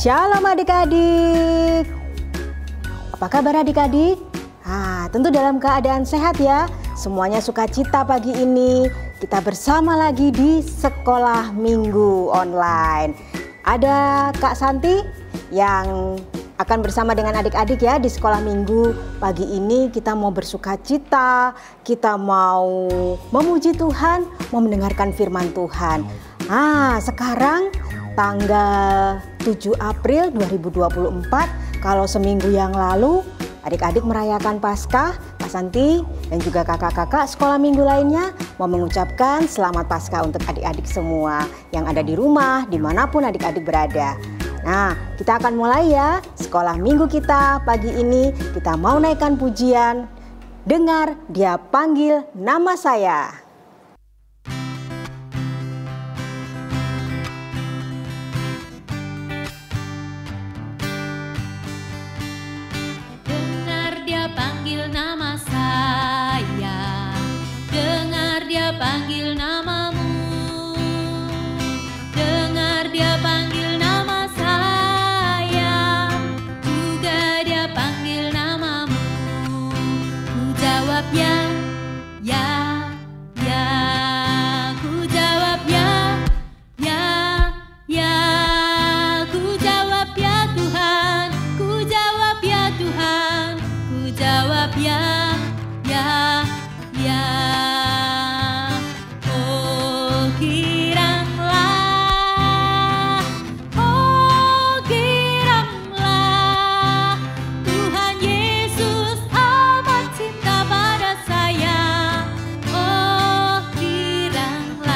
Shalom adik-adik. Apa kabar adik-adik? Tentu dalam keadaan sehat ya. Semuanya sukacita pagi ini. Kita bersama lagi di sekolah minggu online. Ada Kak Santi yang akan bersama dengan adik-adik ya di sekolah minggu. Pagi ini kita mau bersukacita, kita mau memuji Tuhan, mau mendengarkan firman Tuhan. Sekarang tanggal 7 April 2024, kalau seminggu yang lalu adik-adik merayakan Paskah, Kak Santi dan juga kakak-kakak sekolah minggu lainnya mau mengucapkan selamat Paskah untuk adik-adik semua yang ada di rumah, dimanapun adik-adik berada. Nah, kita akan mulai ya sekolah minggu kita pagi ini. Kita mau naikkan pujian, dengar Dia panggil nama saya. Panggil nama saya, dengar Dia panggil namamu, dengar Dia panggil nama saya, juga Dia panggil namamu. Ku jawab ya, ya, ya, ku jawab ya, ya, ya, ku jawab ya Tuhan, ku jawab ya Tuhan. Jawab ya, ya, ya. Oh giranglah, Tuhan Yesus amat cinta pada saya. Oh giranglah,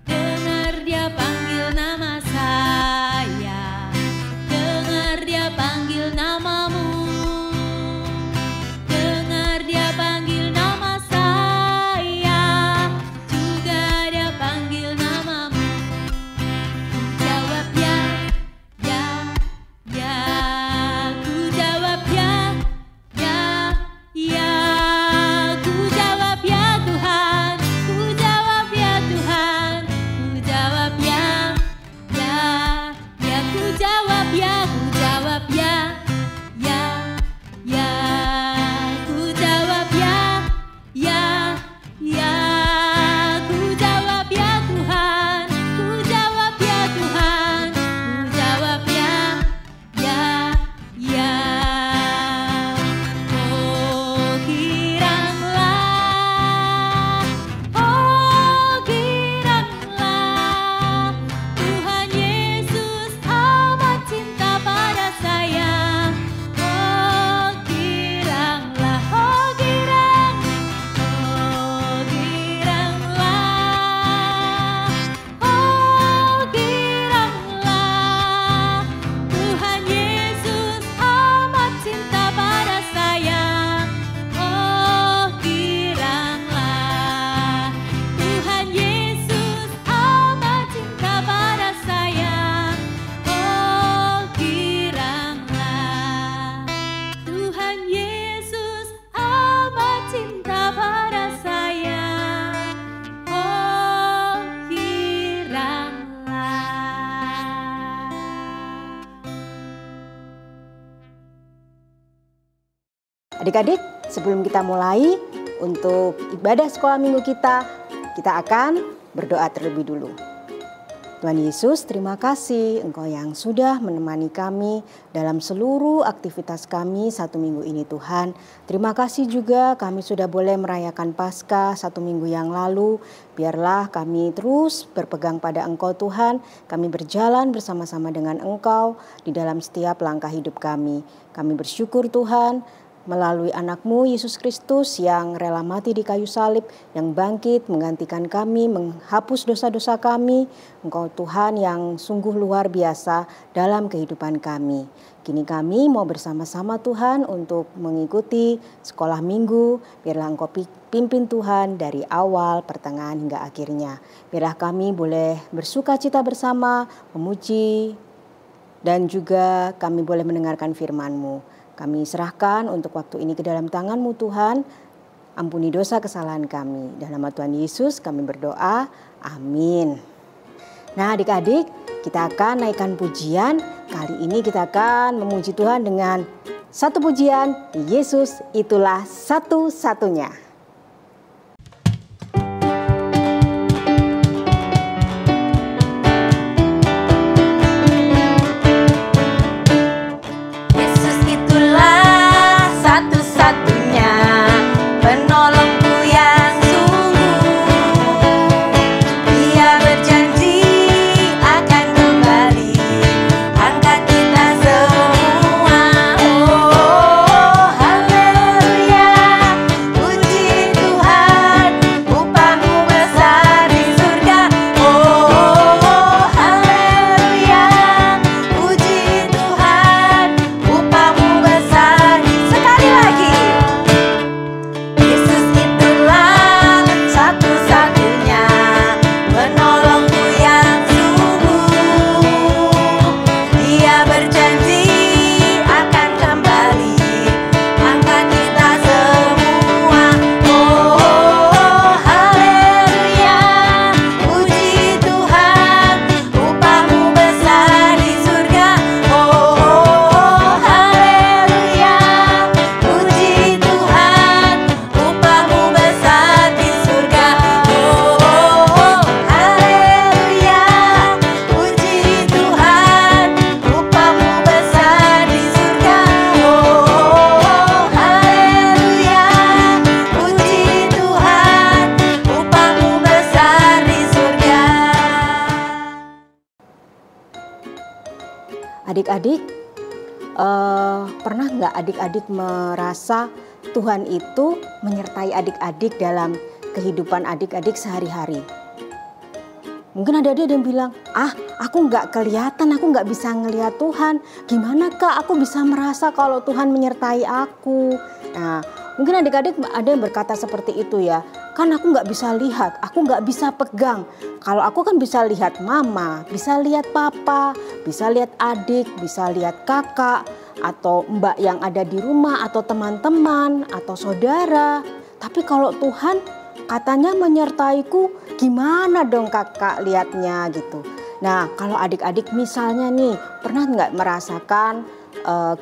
dengar Dia panggil nama saya, Dia panggil namamu, dengar Dia panggil nama saya, juga Dia panggil namamu. Jawab ya, ya, ya, ku jawab ya, ya, ya, ku jawab ya Tuhan, ku jawab ya Tuhan, ku jawab ya, ya, ya, ku jawab ya, jawab ya, ya, ya, ku jawab ya, ya, ya, ku jawab ya Tuhan, ku jawab ya Tuhan, ku jawab ya, ya, ya. Oh giranglah, Tuhan Yesus amat cinta pada saya. Oh giranglah, oh girang, oh giranglah, oh giranglah, Tuhan Yesus amat cinta pada saya. Oh giranglah, Tuhan Yesus amat cinta pada saya. Oh giranglah, Tuhan Yesus amat cinta pada saya. Oh giranglah. Adik-adik, sebelum kita mulai untuk ibadah sekolah minggu kita akan berdoa terlebih dulu. Tuhan Yesus, terima kasih Engkau yang sudah menemani kami dalam seluruh aktivitas kami satu minggu ini Tuhan. Terima kasih juga kami sudah boleh merayakan Paskah satu minggu yang lalu. Biarlah kami terus berpegang pada Engkau Tuhan. Kami berjalan bersama-sama dengan Engkau di dalam setiap langkah hidup kami. Kami bersyukur Tuhan, melalui anak-Mu Yesus Kristus yang rela mati di kayu salib, yang bangkit menggantikan kami, menghapus dosa-dosa kami. Engkau Tuhan yang sungguh luar biasa dalam kehidupan kami. Kini kami mau bersama-sama Tuhan untuk mengikuti sekolah minggu. Biarlah Engkau pimpin Tuhan dari awal, pertengahan hingga akhirnya. Biarlah kami boleh bersukacita bersama, memuji, dan juga kami boleh mendengarkan firman-Mu. Kami serahkan untuk waktu ini ke dalam tangan-Mu Tuhan. Ampuni dosa kesalahan kami. Dalam nama Tuhan Yesus kami berdoa. Amin. Nah adik-adik, kita akan naikkan pujian. Kali ini kita akan memuji Tuhan dengan satu pujian, Yesus itulah satu-satunya. Yesus itulah satu-satunya penolongku yang sungguh. Dia berjanji akan kembali angkat kita semua. Oh haleluya, puji Tuhan, upahmu besar di surga. Oh haleluya, puji Tuhan, upahmu besar. Sekali lagi. Yesus itulah satu-satunya penolongku yang sungguh. Dia berjanji akan kembali angkat kita semua. Oh haleluya, puji Tuhan, upahmu besar di surga. Oh haleluya, puji Tuhan, upahmu besar di surga. Oh haleluya, puji Tuhan, upahmu besar di surga. Oh haleluya, puji Tuhan, upahmu besar di surga. Adik-adik, pernah nggak adik-adik merasa Tuhan itu menyertai adik-adik dalam kehidupan adik-adik sehari-hari? Mungkin ada yang bilang, aku nggak kelihatan, aku nggak bisa ngelihat Tuhan. Gimana Kak, aku bisa merasa kalau Tuhan menyertai aku? Nah, mungkin adik-adik ada yang berkata seperti itu ya. Kan aku nggak bisa lihat, aku nggak bisa pegang. Kalau aku kan bisa lihat mama, bisa lihat papa, bisa lihat adik, bisa lihat kakak, atau mbak yang ada di rumah, atau teman-teman, atau saudara. Tapi kalau Tuhan katanya menyertaiku, gimana dong kakak lihatnya gitu. Nah kalau adik-adik misalnya nih, pernah nggak merasakan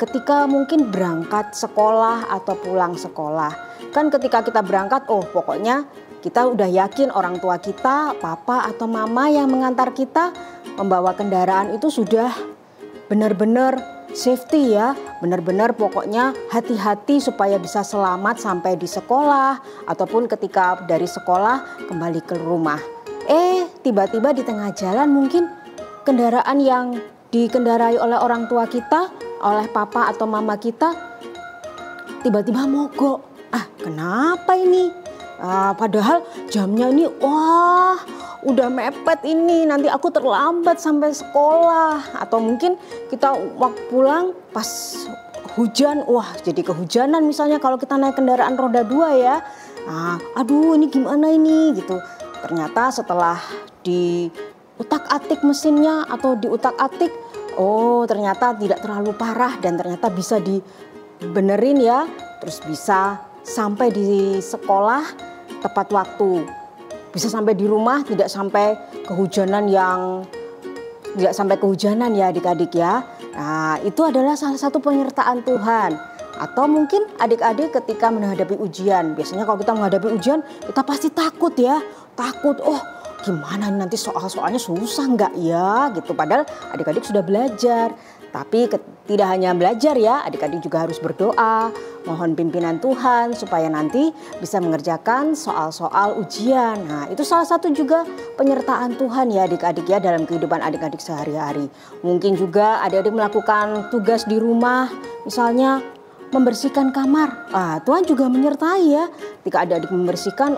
ketika mungkin berangkat sekolah atau pulang sekolah. Kan ketika kita berangkat, pokoknya kita udah yakin orang tua kita, papa atau mama yang mengantar kita membawa kendaraan itu sudah benar-benar safety ya. Benar-benar pokoknya hati-hati supaya bisa selamat sampai di sekolah ataupun ketika dari sekolah kembali ke rumah. Tiba-tiba di tengah jalan mungkin kendaraan yang dikendarai oleh orang tua kita, oleh papa atau mama kita tiba-tiba mogok. Kenapa ini? Padahal jamnya ini udah mepet ini, nanti aku terlambat sampai sekolah. Atau mungkin kita waktu pulang pas hujan, jadi kehujanan misalnya kalau kita naik kendaraan roda 2 ya. Aduh ini gimana ini gitu. Ternyata setelah diutak-atik mesinnya atau diutak-atik, ternyata tidak terlalu parah dan ternyata bisa dibenerin ya. Terus bisa sampai di sekolah tepat waktu, bisa sampai di rumah tidak sampai kehujanan ya adik-adik ya. Nah itu adalah salah satu penyertaan Tuhan. Atau mungkin adik-adik ketika menghadapi ujian, biasanya kalau kita menghadapi ujian kita pasti takut ya, gimana nanti soal-soalnya susah nggak ya gitu. Padahal adik-adik sudah belajar. Tapi tidak hanya belajar ya, adik-adik juga harus berdoa, mohon pimpinan Tuhan supaya nanti bisa mengerjakan soal-soal ujian. Nah itu salah satu juga penyertaan Tuhan ya adik-adik ya dalam kehidupan adik-adik sehari-hari. Mungkin juga adik-adik melakukan tugas di rumah, misalnya membersihkan kamar. Tuhan juga menyertai ya. Ketika adik-adik membersihkan,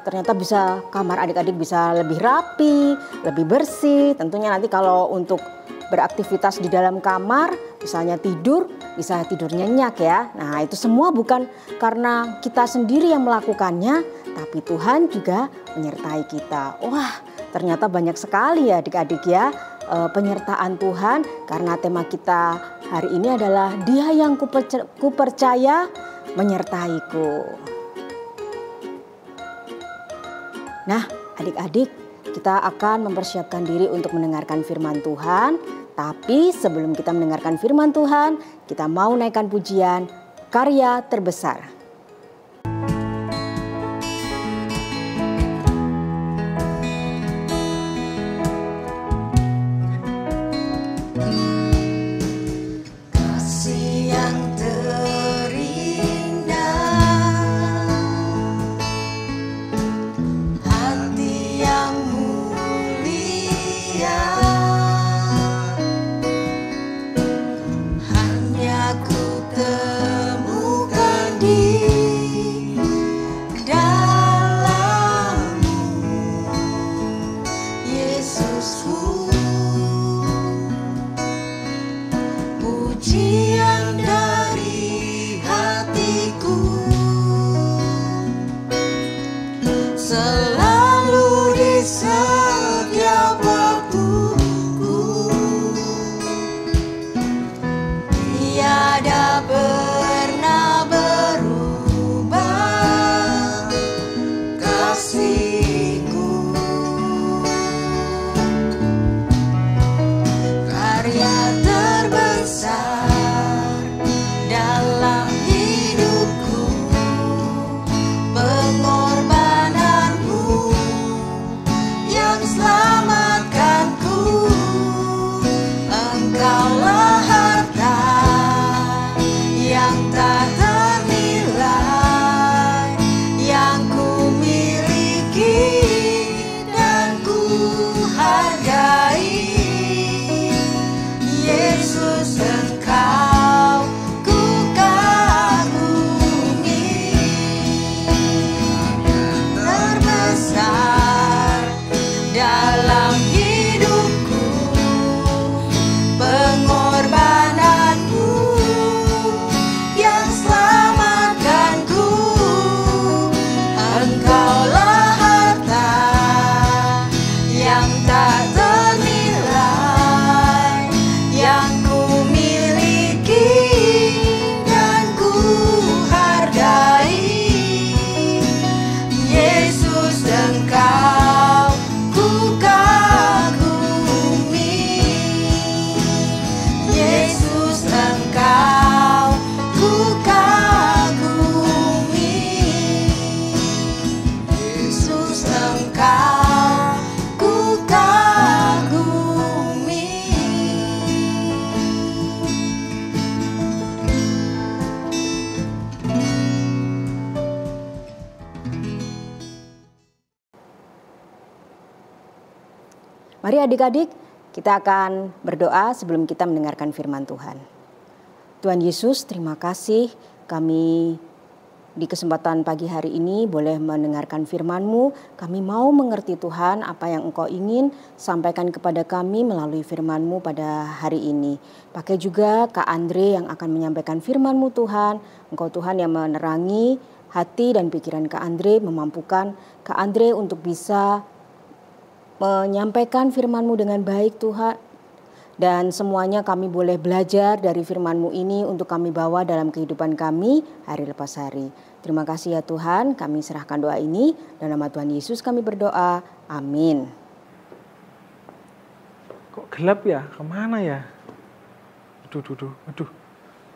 ternyata bisa kamar adik-adik bisa lebih rapi, lebih bersih. Tentunya nanti kalau untuk beraktivitas di dalam kamar, misalnya tidur, bisa tidur nyenyak ya. Nah itu semua bukan karena kita sendiri yang melakukannya, tapi Tuhan juga menyertai kita. Ternyata banyak sekali ya adik-adik ya penyertaan Tuhan, karena tema kita hari ini adalah Dia yang kupercaya menyertaiku. Nah adik-adik, kita akan mempersiapkan diri untuk mendengarkan firman Tuhan. Tapi sebelum kita mendengarkan firman Tuhan, kita mau naikkan pujian Karya Terbesar. Mari adik-adik, kita akan berdoa sebelum kita mendengarkan firman Tuhan. Tuhan Yesus, terima kasih kami di kesempatan pagi hari ini boleh mendengarkan firman-Mu. Kami mau mengerti Tuhan apa yang Engkau ingin sampaikan kepada kami melalui firman-Mu pada hari ini. Pakai juga Kak Andre yang akan menyampaikan firman-Mu Tuhan. Engkau Tuhan yang menerangi hati dan pikiran Kak Andre, memampukan Kak Andre untuk bisa menyampaikan firman-Mu dengan baik Tuhan. Dan semuanya kami boleh belajar dari firman-Mu ini untuk kami bawa dalam kehidupan kami hari lepas hari. Terima kasih ya Tuhan, kami serahkan doa ini. Dalam nama Tuhan Yesus kami berdoa, amin. Kok gelap ya? Kemana ya? Aduh.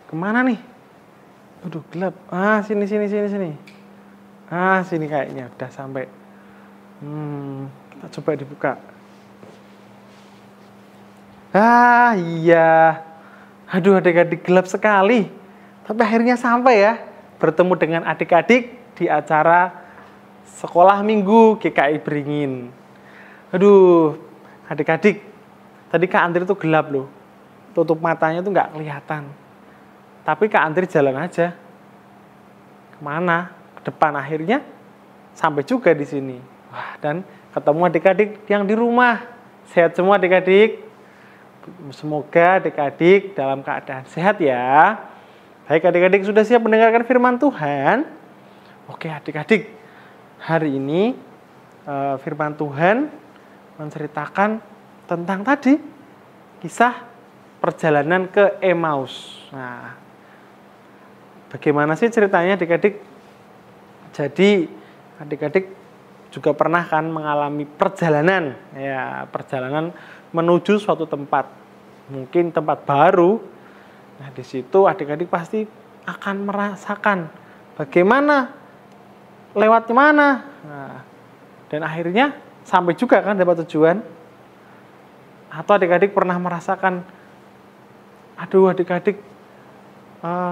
Kemana nih? Aduh gelap. Sini. Sini kayaknya udah sampai. Kita coba dibuka. Iya. Aduh adik-adik gelap sekali. Tapi akhirnya sampai ya. Bertemu dengan adik-adik di acara Sekolah Minggu GKI Beringin. Aduh adik-adik. Tadi Kak Andri tuh gelap loh. Tutup matanya tuh nggak kelihatan. Tapi Kak Andri jalan aja. Kemana? Ke depan akhirnya sampai juga di sini. Wah, dan ketemu adik-adik yang di rumah. Sehat semua adik-adik. Semoga adik-adik dalam keadaan sehat ya. Baik adik-adik, sudah siap mendengarkan firman Tuhan? Oke adik-adik, hari ini firman Tuhan menceritakan tentang tadi kisah perjalanan ke Emmaus. Nah, bagaimana sih ceritanya adik-adik? Jadi adik-adik juga pernah kan mengalami perjalanan, ya perjalanan menuju suatu tempat, mungkin tempat baru. Nah di situ adik-adik pasti akan merasakan bagaimana lewatnya mana, nah, dan akhirnya sampai juga kan dapat tujuan. Atau adik-adik pernah merasakan, aduh adik-adik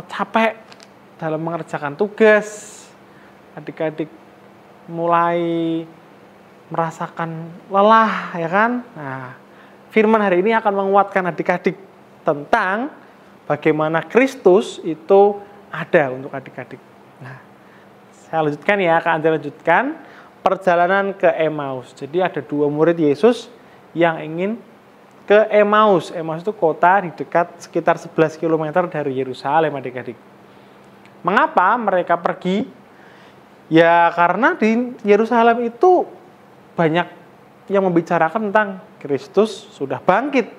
capek dalam mengerjakan tugas, adik-adik mulai merasakan lelah, ya kan? Nah, firman hari ini akan menguatkan adik-adik tentang bagaimana Kristus itu ada untuk adik-adik. Nah, saya lanjutkan ya, Kak Anda lanjutkan perjalanan ke Emmaus. Jadi ada 2 murid Yesus yang ingin ke Emmaus. Emmaus itu kota di dekat sekitar 11 km dari Yerusalem, adik-adik. Mengapa mereka pergi? Ya karena di Yerusalem itu banyak yang membicarakan tentang Kristus sudah bangkit.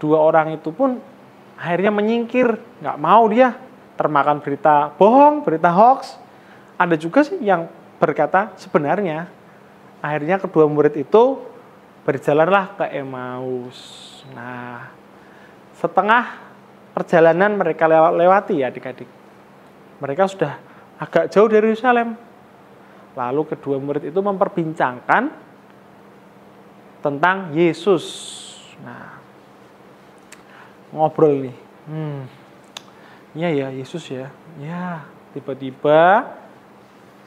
2 orang itu pun akhirnya menyingkir, nggak mau dia termakan berita bohong, berita hoax. Ada juga sih yang berkata sebenarnya. Akhirnya kedua murid itu berjalanlah ke Emmaus. Nah, setengah perjalanan mereka lewati ya adik-adik. Mereka sudah agak jauh dari Yerusalem. Lalu kedua murid itu memperbincangkan tentang Yesus. Nah, ngobrol nih. Iya ya Yesus ya. Ya, tiba-tiba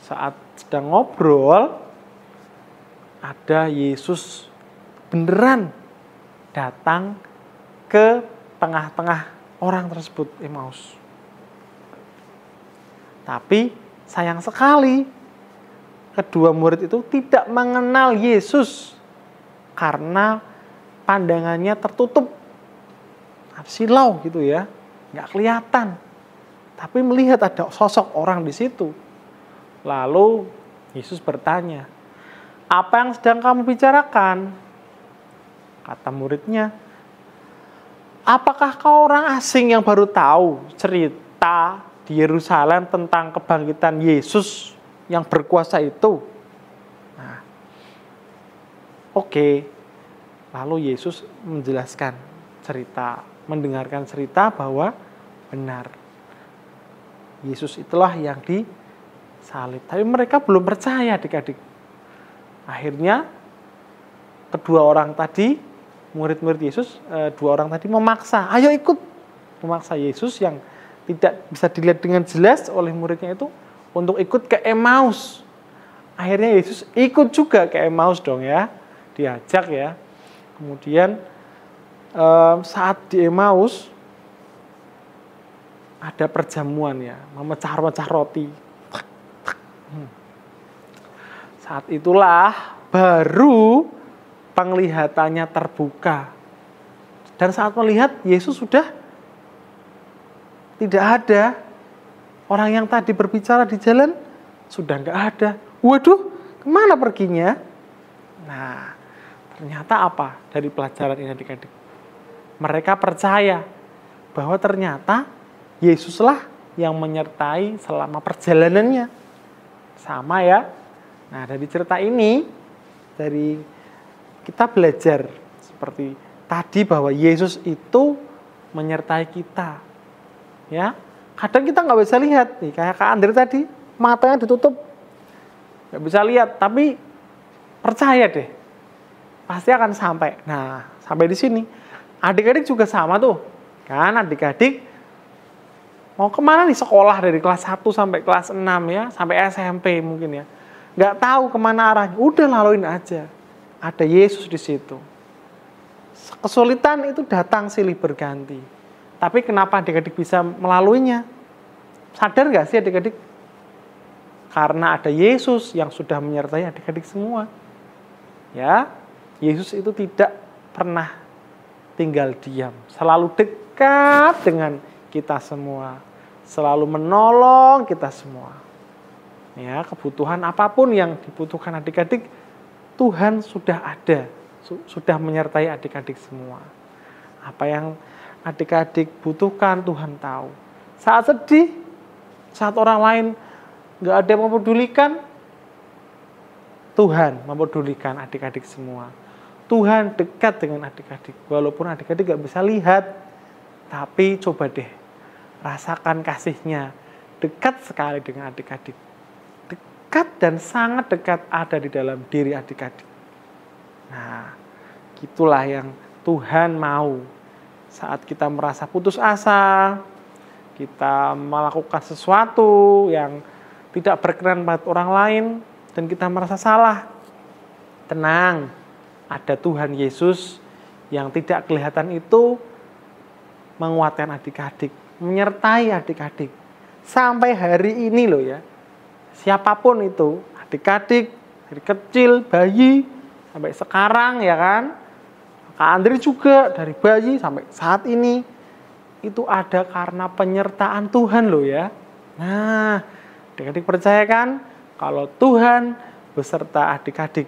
saat sedang ngobrol ada Yesus beneran datang ke tengah-tengah orang tersebut Emmaus. Tapi sayang sekali kedua murid itu tidak mengenal Yesus karena pandangannya tertutup, silau gitu ya, nggak kelihatan. Tapi melihat ada sosok orang di situ. Lalu Yesus bertanya, apa yang sedang kamu bicarakan? Kata muridnya, apakah kau orang asing yang baru tahu cerita di Yerusalem tentang kebangkitan Yesus yang berkuasa itu? Nah, oke. Lalu Yesus menjelaskan cerita, mendengarkan cerita bahwa benar Yesus itulah yang disalib. Tapi mereka belum percaya adik-adik. Akhirnya kedua orang tadi, murid-murid Yesus, 2 orang tadi memaksa, ayo ikut. Memaksa Yesus yang tidak bisa dilihat dengan jelas oleh muridnya itu untuk ikut ke Emmaus. Akhirnya Yesus ikut juga ke Emmaus dong ya, diajak ya. Kemudian saat di Emmaus ada perjamuan ya, memecah-mecah roti. Saat itulah baru penglihatannya terbuka. Dan saat melihat Yesus sudah tidak ada. Orang yang tadi berbicara di jalan sudah nggak ada. Waduh, kemana perginya? Nah, ternyata apa dari pelajaran ini adik-adik? Mereka percaya bahwa ternyata Yesuslah yang menyertai selama perjalanannya. Sama ya. Nah, dari cerita ini, dari kita belajar seperti tadi bahwa Yesus itu menyertai kita. Ya, kadang kita nggak bisa lihat nih, kayak Kak Andre tadi, matanya ditutup, nggak bisa lihat, tapi percaya deh, pasti akan sampai. Nah, sampai di sini, adik-adik juga sama tuh, kan? Adik-adik mau kemana nih sekolah dari kelas 1 sampai kelas 6 ya, sampai SMP mungkin ya, nggak tahu kemana arahnya, udah laluin aja, ada Yesus di situ. Kesulitan itu datang silih berganti. Tapi kenapa adik-adik bisa melaluinya? Sadar gak sih adik-adik? Karena ada Yesus yang sudah menyertai adik-adik semua. Ya, Yesus itu tidak pernah tinggal diam. Selalu dekat dengan kita semua. Selalu menolong kita semua. Ya, kebutuhan apapun yang dibutuhkan adik-adik, Tuhan sudah ada. Sudah menyertai adik-adik semua. Apa yang adik-adik butuhkan Tuhan tahu. Saat sedih, saat orang lain nggak ada yang mempedulikan, Tuhan mempedulikan adik-adik semua. Tuhan dekat dengan adik-adik. Walaupun adik-adik gak bisa lihat, tapi coba deh rasakan kasih-Nya. Dekat sekali dengan adik-adik. Dekat dan sangat dekat ada di dalam diri adik-adik. Nah, itulah yang Tuhan mau. Saat kita merasa putus asa, kita melakukan sesuatu yang tidak berkenan pada orang lain, dan kita merasa salah, tenang, ada Tuhan Yesus yang tidak kelihatan itu menguatkan adik-adik, menyertai adik-adik. Sampai hari ini loh ya, siapapun itu, adik-adik, dari kecil, bayi, sampai sekarang ya kan, Kak Andri juga dari bayi sampai saat ini, itu ada karena penyertaan Tuhan loh ya. Nah, adik-adik percaya kan, kalau Tuhan beserta adik-adik,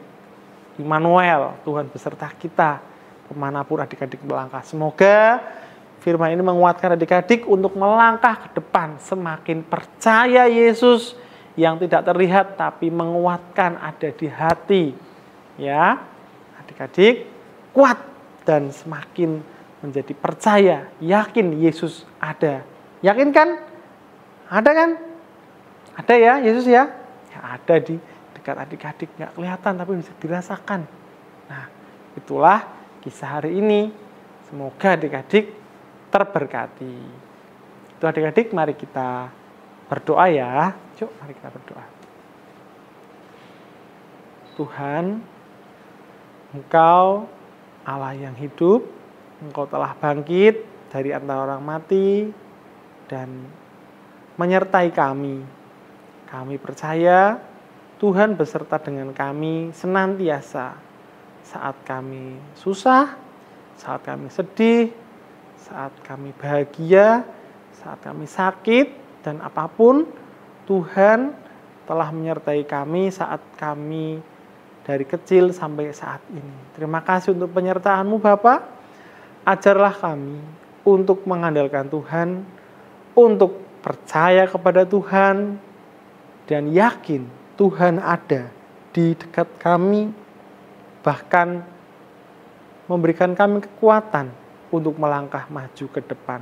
Immanuel, Tuhan beserta kita kemanapun adik-adik melangkah. Semoga firman ini menguatkan adik-adik untuk melangkah ke depan, semakin percaya Yesus yang tidak terlihat tapi menguatkan ada di hati. Ya, adik-adik kuat dan semakin menjadi percaya, yakin Yesus ada. Yakin kan? Ada kan? Ada ya Yesus ya? Ya ada di dekat adik-adik, nggak kelihatan tapi bisa dirasakan. Nah, itulah kisah hari ini. Semoga adik-adik terberkati. Itu adik-adik, mari kita berdoa ya. Yuk, mari kita berdoa. Tuhan, Engkau Allah yang hidup, Engkau telah bangkit dari antara orang mati dan menyertai kami. Kami percaya Tuhan beserta dengan kami senantiasa saat kami susah, saat kami sedih, saat kami bahagia, saat kami sakit, dan apapun Tuhan telah menyertai kami saat kami dari kecil sampai saat ini. Terima kasih untuk penyertaan-Mu Bapa. Ajarlah kami untuk mengandalkan Tuhan, untuk percaya kepada Tuhan, dan yakin Tuhan ada di dekat kami, bahkan memberikan kami kekuatan untuk melangkah maju ke depan.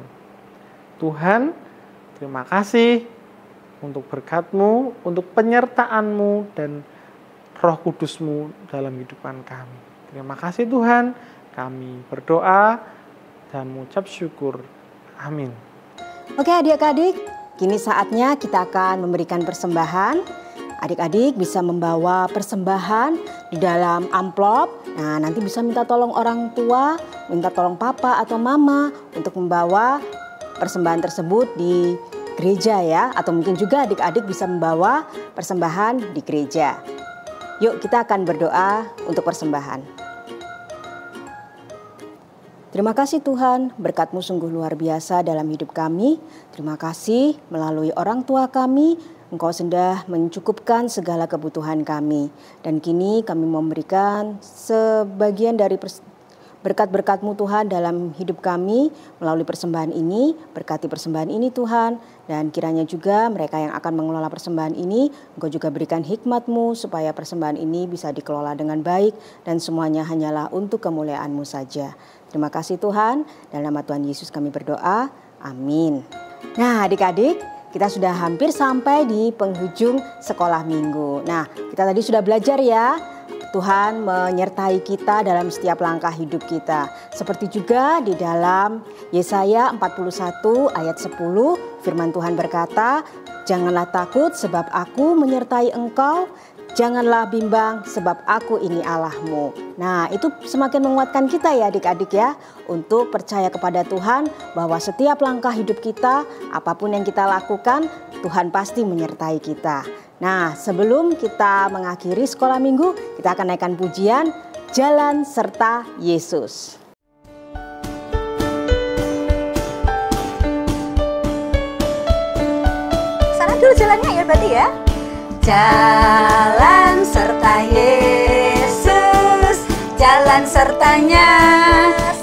Tuhan, terima kasih untuk berkat-Mu, untuk penyertaan-Mu, dan Roh Kudus-Mu dalam kehidupan kami. Terima kasih Tuhan, kami berdoa dan mengucap syukur. Amin. Oke adik-adik, kini saatnya kita akan memberikan persembahan. Adik-adik bisa membawa persembahan di dalam amplop. Nah, nanti bisa minta tolong orang tua, minta tolong papa atau mama untuk membawa persembahan tersebut di gereja ya. Atau mungkin juga adik-adik bisa membawa persembahan di gereja. Yuk kita akan berdoa untuk persembahan. Terima kasih Tuhan, berkat-Mu sungguh luar biasa dalam hidup kami. Terima kasih melalui orang tua kami, Engkau sudah mencukupkan segala kebutuhan kami. Dan kini kami memberikan sebagian dari berkat-berkat-Mu Tuhan dalam hidup kami melalui persembahan ini. Berkati persembahan ini Tuhan. Dan kiranya juga mereka yang akan mengelola persembahan ini, Engkau juga berikan hikmat-Mu supaya persembahan ini bisa dikelola dengan baik. Dan semuanya hanyalah untuk kemuliaan-Mu saja. Terima kasih Tuhan. Dalam nama Tuhan Yesus kami berdoa. Amin. Nah adik-adik, kita sudah hampir sampai di penghujung sekolah minggu. Nah, kita tadi sudah belajar ya, Tuhan menyertai kita dalam setiap langkah hidup kita. Seperti juga di dalam Yesaya 41 ayat 10, firman Tuhan berkata, "Janganlah takut sebab aku menyertai engkau, janganlah bimbang sebab aku ini Allahmu." Nah, itu semakin menguatkan kita ya adik-adik ya, untuk percaya kepada Tuhan bahwa setiap langkah hidup kita, apapun yang kita lakukan, Tuhan pasti menyertai kita. Nah, sebelum kita mengakhiri sekolah minggu, kita akan naikkan pujian Jalan Serta Yesus. Sana dulu jalannya ya berarti ya. Jalan serta Yesus, jalan sertanya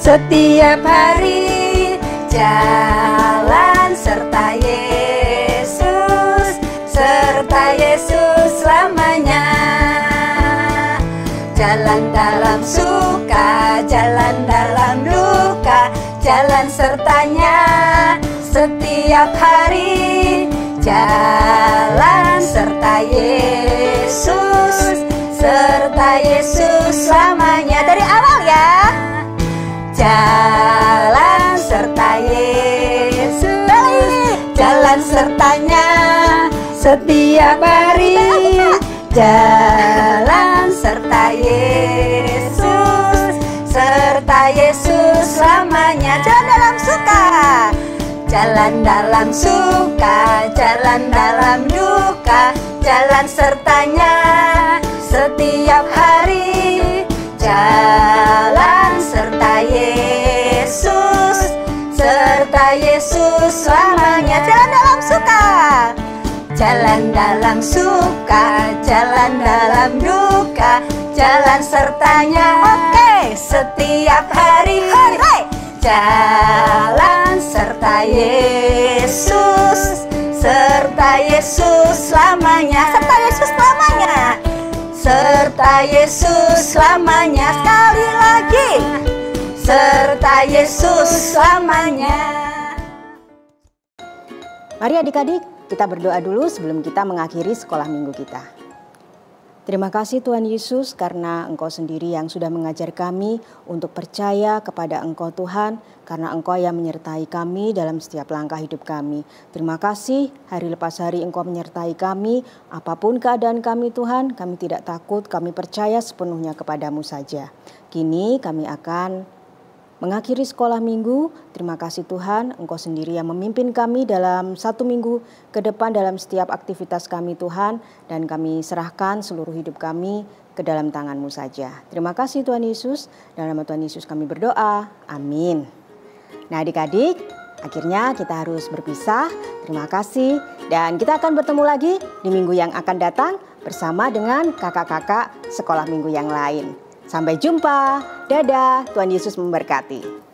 setiap hari. Jalan serta Yesus, serta Yesus selamanya. jalan dalam suka, jalan dalam duka, jalan sertanya setiap hari. Jalan serta Yesus selamanya. Dari awal ya. Jalan serta Yesus, jalan sertanya setiap hari. Jalan serta Yesus selamanya. Jalan dalam suka, jalan dalam suka, jalan dalam duka, jalan sertanya setiap hari. Jalan serta Yesus selamanya. Jalan dalam suka, jalan dalam suka, jalan dalam duka, jalan sertanya. Oke, setiap hari. Jalan serta Yesus selamanya. Serta Yesus selamanya. Serta Yesus selamanya. Sekali lagi. Serta Yesus selamanya. Mari adik-adik, kita berdoa dulu sebelum kita mengakhiri sekolah minggu kita. Terima kasih Tuhan Yesus karena Engkau sendiri yang sudah mengajar kami untuk percaya kepada Engkau Tuhan, karena Engkau yang menyertai kami dalam setiap langkah hidup kami. Terima kasih hari lepas hari Engkau menyertai kami, apapun keadaan kami Tuhan, kami tidak takut, kami percaya sepenuhnya kepadamu saja. Kini kami akan mengakhiri sekolah minggu. Terima kasih Tuhan, Engkau sendiri yang memimpin kami dalam 1 minggu ke depan dalam setiap aktivitas kami Tuhan. Dan kami serahkan seluruh hidup kami ke dalam tangan-Mu saja. Terima kasih Tuhan Yesus, dalam nama Tuhan Yesus kami berdoa. Amin. Nah adik-adik, akhirnya kita harus berpisah. Terima kasih. Dan kita akan bertemu lagi di minggu yang akan datang bersama dengan kakak-kakak sekolah minggu yang lain. Sampai jumpa. Dadah. Tuhan Yesus memberkati.